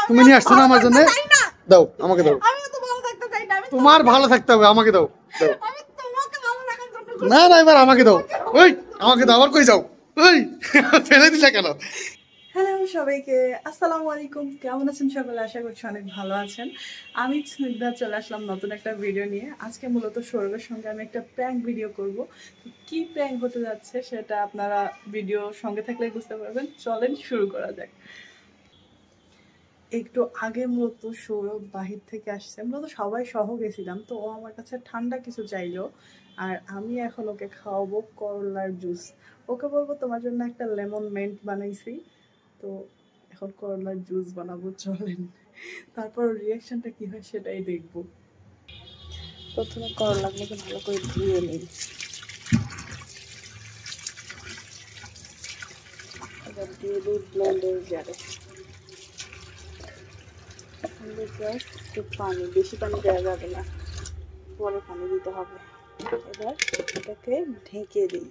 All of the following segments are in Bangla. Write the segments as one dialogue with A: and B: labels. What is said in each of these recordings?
A: তুমি নিয়ে আসছো না আমার জন্য, দাও আমাকে দাও। তোমার ভালো থাকতে হবে, আমাকে দাও। না না এবার আমাকে দাও, ওই আমাকে দাও। আবার কই যাও, ওই ফেলে দিলে কেন?
B: হ্যালো সবাইকে, আসসালামু আলাইকুম। কেমন আছেন সকলে? আশা করছি অনেক ভালো আছেন। আমি স্নিগ্ধা চলে আসলাম নতুন একটা ভিডিও নিয়ে। আজকে মূলত সৌরভের সঙ্গে আমি একটা প্র্যাঙ্ক ভিডিও করব। কি প্র্যাঙ্ক হতে যাচ্ছে সেটা আপনারা ভিডিও সঙ্গে থাকলে বুঝতে পারবেন। চলেন শুরু করা যাক। একটু আগে মূলত সৌরভ বাহির থেকে আসছে, মূলত সবাই সহ গেছিলাম, তো ও আমার কাছে ঠান্ডা কিছু চাইলো আর আমি এখন ওকে খাওয়াবো করলার জুস। ওকে বলবো তোমার জন্য একটা লেমন মিন্ট বানাইছি, তো এখন করলার জুস বানাবো, চলেন। তারপর রিয়াকশনটা কি হয় সেটাই দেখবো। প্রথমে করলাগুলোকে ভালো করে ধুয়ে নিই, এবার দিয়ে দিই ব্লেন্ডার জারে। একটু পানি, বেশি পানি দেওয়া যাবে না, পরে পানি দিতে হবে। এবার এটাকে ঢেকে দিই।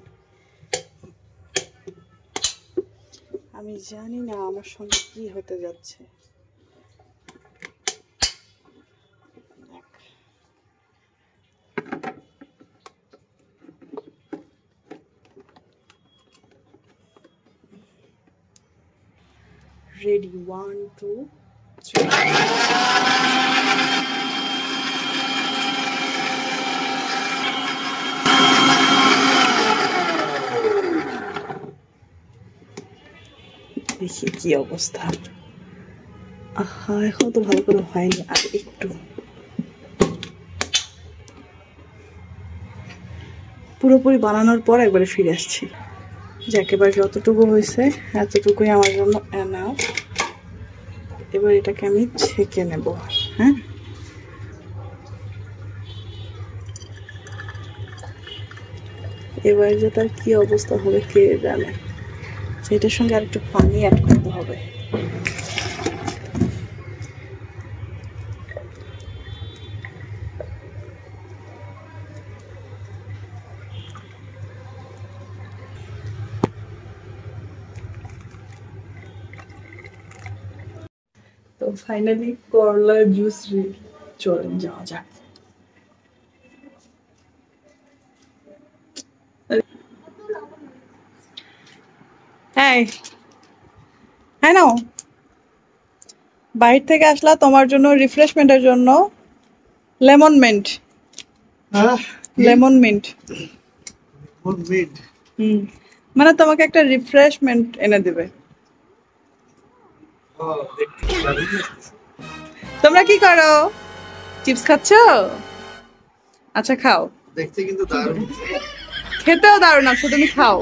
B: আমি জানি না আমার সঙ্গে কি হতে যাচ্ছে। রেডি, 1 2 3। দেখি কি অবস্থা। আহা, এখন তো ভালো করে হয়নি, আর একটু। পুরোপুরি বানানোর পর একবারে ফিরে আসছি। যে একেবারে যতটুকু হয়েছে এতটুকুই আমার জন্য এনাফ। এবার এটাকে আমি ছেঁকে নেব। হ্যাঁ, এবার যে তার কি অবস্থা হবে কে জানে। এটার সঙ্গে আর একটু পানি অ্যাড করতে হবে। তো ফাইনালি করলা জুস রেডি, চলেন যাওয়া যাক। হ্যাঁ হ্যাঁ, নাও, বাইরে থেকে আসলা তোমার জন্য রিফ্রেশমেন্টের জন্য লেমন মিন্ট। লেমন মিন্ট মানে তোমাকে একটা রিফ্রেশমেন্ট এনে দেবে। তোমরা কি করো? চিপস খাচ্ছ? আচ্ছা খাও।
A: দেখতে কিন্তু দারুণ,
B: খেতেও দারুণ আছে, তুমি খাও।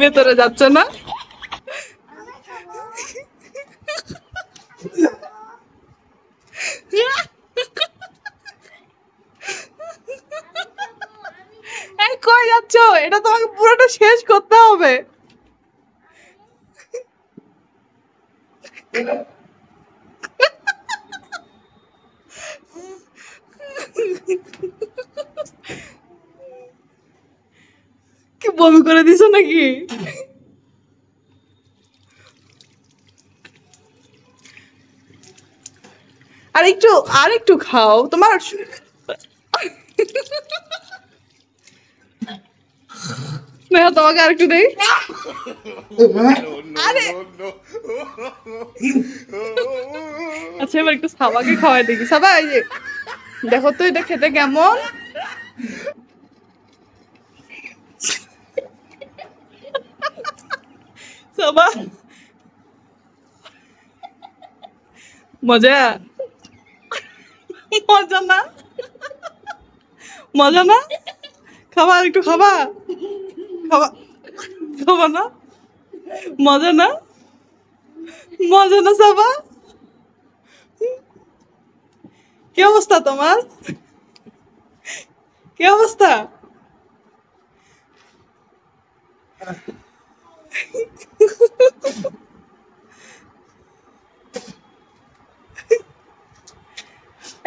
B: ভেতরে যাচ্ছে না? এই কই যাচ্ছ? এটা তোমাকে পুরোটা শেষ করতে হবে। কি বমি করে দিছো নাকি? আর একটু খাও তোমার। স্নেহা তোমাকে আর একটু দেই। আরে আচ্ছা, এবার একটু সাবাকে খাওয়াই দেখি। সাবা, এই যে দেখো তো এটা খেতে কেমন। সাবা, মজা মজা না? মজা না? খাবা, আর একটু খাবা। খাবা, খাবা না? মজা না? মজা না সাবা? কি অবস্থা তোমার? কি অবস্থা?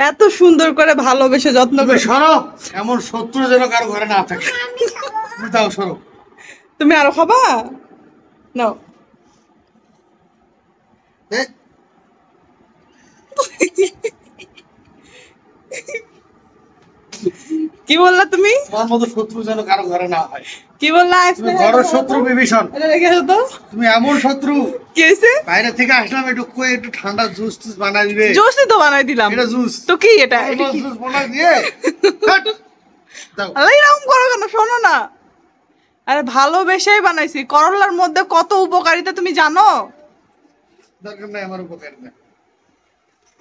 B: এত সুন্দর করে ভালোবেসে যত্ন করে।
A: সরো, এমন শত্রু যেন কারো ঘরে না থাকে। দাও সরো।
B: তুমি আরো খাবা? নাও। কি বললা তুমি?
A: তোমার মতো শত্রু যেন কারো ঘরে না হয়।
B: কি বললা?
A: ঘরের শত্রু বিভীষণ।
B: এটা রেখে দাও তো।
A: তুমি এমন শত্রু।
B: কি হইছে?
A: বাইরে থেকে আসলাম একটু ঠান্ডা জুস টুস বানাই দিবে।
B: জুসই তো বানাই দিলাম।
A: এটা জুস।
B: তো কি এটা?
A: এটা জুস বানাই দিয়ে। দাও।
B: আরে এরকম করো কেন? শোনো না। আরে ভালোবেসেই বানাইছি। করলার মধ্যে কত উপকারিতা তুমি জানো?
A: দরকার নাই আমার উপকারিতা।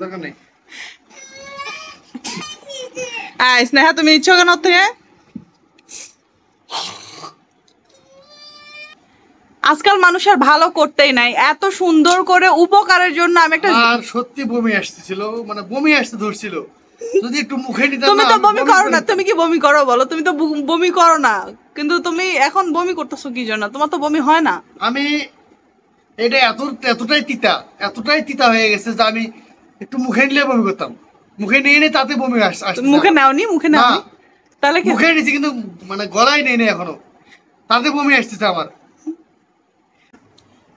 A: দরকার নাই।
B: স্নেহা তুমি ইচ্ছো কেন থেকে? আজকাল মানুষের ভালো করতেই নাই, এত সুন্দর করে উপকারের জন্য আমি একটা।
A: আর সত্যি বমি আসতেছিল, মানে বমি আসতে ধরছিল, যদি একটু মুখে নিতাম।
B: তুমি তো বমি করো না। তুমি কি বমি করো বলো? তুমি তো বমি করো না, কিন্তু তুমি এখন বমি করতেছো কি জন্য? তোমার তো বমি হয় না।
A: আমি এটা এতটাই তিতা হয়ে গেছে যে আমি একটু মুখে নিলে বমি করতাম। মুখে নিয়ে নে তাতে বমি আসছে।
B: মুখে নাওনি? মুখে নাওনি? তাহলে কি?
A: মুখে নিয়েছি কিন্তু মানে গলায় নেই এখনো, তাতে বমি আসতেছে আমার।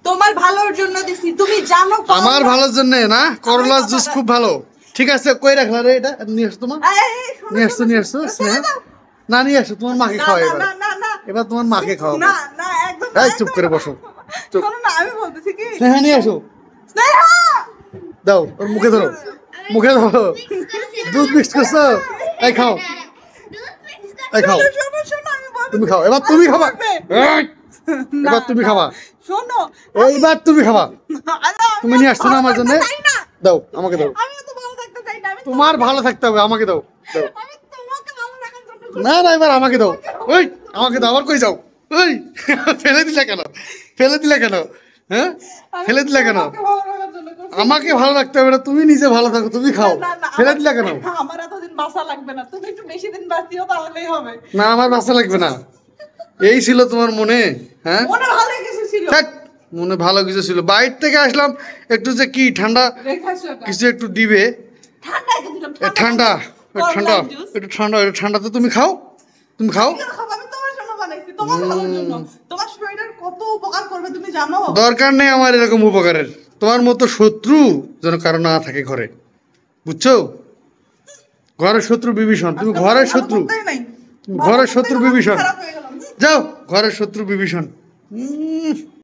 B: তোমার ভালোর জন্য দিছি, তুমি জানো।
A: আমার ভালোর জন্য না? করলার জুস খুব ভালো। ঠিক আছে, কই রাখলা রে এটা? নিয়ে আসো তোমার। নিয়ে আসছো স্নেহা। না নিয়ে আসো, তোমার মাকে খাও এবার। এবার তোমার মাকে খাও।
B: না না একদম।
A: এই চুপ করে বসো। চুপ।
B: শোনো না, আমি বলতেছি কি,
A: স্নেহা নিয়ে আসো।
B: স্নেহা
A: দাও ওর মুখে ধরো। মুখে ধরো। দুধ মিক্স করছো? এই খাও। এই খাও।
B: শোনো শোনো, আমি বলতেছি
A: তুমি খাও। এবার তুমি খাবা। এই, এবার তুমি খাবা।
B: শোনো।
A: এইবার তুমি খাবা।
B: আরে
A: তুমি নিয়ে আসছো না আমার জন্য? দাও আমাকে দাও।
B: আমি তো ভালো থাকতে চাই না।
A: তোমার ভালো থাকতে হবে, আমাকে দাও। দাও।
B: আমি তোমাকে ভালো রাখার জন্য।
A: না না, এবার আমাকে দাও। ওই আমাকে দাও। আবার কই যাও? ওই ফেলে দিলে কেন? ফেলে দিলে কেন? হ্যাঁ, ফেলে দিলে কেন?
B: তোমাকে ভালো রাখার জন্য করছি।
A: আমাকে ভালো রাখতে হবে না, তুমি নিজে ভালো থাকো, তুমি খাও।
B: না, না,
A: ফেলে দিলে কেন?
B: আমার এতদিন বাঁচা লাগবে না, তুমি একটু বেশি দিন বাঁচিও তাহলেই হবে।
A: না, আমার বাচ্চা লাগবে না। এই ছিল তোমার মনে? হ্যাঁ,
B: মনে ভালো কিছু ছিল।
A: থাক, মনে ভালো কিছু ছিল। বাইরে থেকে আসলাম একটু যে কি ঠান্ডা
B: রেখাছো এটা।
A: কিছু একটু দিবে।
B: ঠান্ডাই তো দিলাম।
A: ঠান্ডা ঠান্ডা
B: জুস।
A: একটু ঠান্ডা, ঠান্ডা তো তুমি খাও। তুমি খাও।
B: কেন খাবো? আমি তোমার জন্য বানাইছি, তোমার ভালোর জন্য। তোমার শরীরের কত উপকার করবে তুমি জানো?
A: দরকার নেই আমার এরকম উপকারের। তোমার মতো শত্রু যেন কারো না থাকে ঘরে, বুঝছো? ঘরের শত্রু বিভীষণ। তুমি ঘরের শত্রু।
B: ভালো করতেই নাই।
A: ঘরের শত্রু বিভীষণ।
B: খারাপ হয়ে গেলাম।
A: যাও, ঘরের শত্রু বিভীষণ।